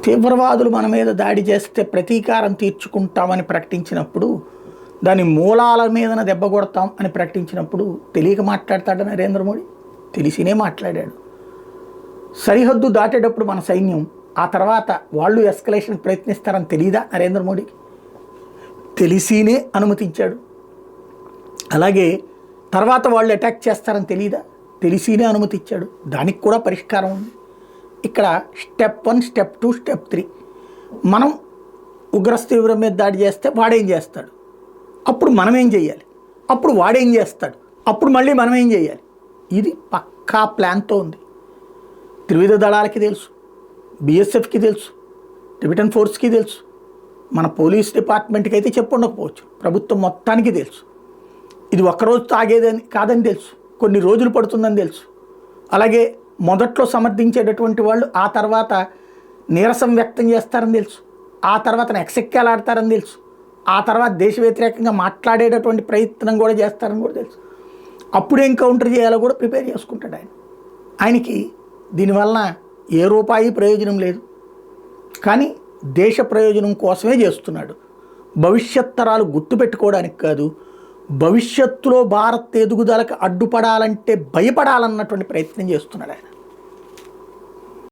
తీవ్రవాదులు మన మీద దాడి చేస్తే ప్రతీకారం తీర్చుకుంటామని ప్రకటించినప్పుడు, దాని మూలాల మీదన దెబ్బ కొడతాం అని ప్రకటించినప్పుడు తెలియక మాట్లాడతాడు నరేంద్ర మోడీ. తెలిసినే మాట్లాడాడు. సరిహద్దు దాటేటప్పుడు మన సైన్యం ఆ తర్వాత వాళ్ళు ఎస్కలేషన్కి ప్రయత్నిస్తారని తెలియదా నరేంద్ర మోడీకి? తెలిసినే అనుమతించాడు. అలాగే తర్వాత వాళ్ళు అటాక్ చేస్తారని తెలియదా? తెలిసినే అనుమతి ఇచ్చాడు. దానికి కూడా పరిష్కారం ఉంది. ఇక్కడ స్టెప్ 1, స్టెప్ 2, స్టెప్ 3. మనం ఉగ్రస్థీవ్రం మీద దాడి చేస్తే వాడేం చేస్తాడు, అప్పుడు మనం ఏం చేయాలి, అప్పుడు వాడేం చేస్తాడు, అప్పుడు మళ్ళీ మనం ఏం చేయాలి. ఇది పక్కా ప్లాన్తో ఉంది. త్రివిధ దళాలకి తెలుసు, బీఎస్ఎఫ్కి తెలుసు, టిబెటన్ ఫోర్స్కి తెలుసు, మన పోలీస్ డిపార్ట్మెంట్కి అయితే చెప్పుండకపోవచ్చు, ప్రభుత్వం మొత్తానికి తెలుసు. ఇది ఒక్కరోజుతో ఆగేదని కాదని తెలుసు, కొన్ని రోజులు పడుతుందని తెలుసు. అలాగే మొదట్లో సమర్థించేటటువంటి వాళ్ళు ఆ తర్వాత నీరసం వ్యక్తం చేస్తారని తెలుసు, ఆ తర్వాత ఎక్సెక్కేలాడతారని తెలుసు, ఆ తర్వాత దేశ వ్యతిరేకంగా మాట్లాడేటటువంటి ప్రయత్నం కూడా చేస్తారని కూడా తెలుసు. అప్పుడేం కౌంటర్ చేయాలో కూడా ప్రిపేర్ చేసుకుంటాడు ఆయన. ఆయనకి దీనివలన ఏ రూపాయి ప్రయోజనం లేదు, కానీ దేశ ప్రయోజనం కోసమే చేస్తున్నాడు. భవిష్యత్ తరాలు గుర్తుపెట్టుకోవడానికి కాదు, భవిష్యత్తులో భారత్ ఎదుగుదలకు అడ్డుపడాలంటే భయపడాలన్నటువంటి ప్రయత్నం చేస్తున్నాడు ఆయన.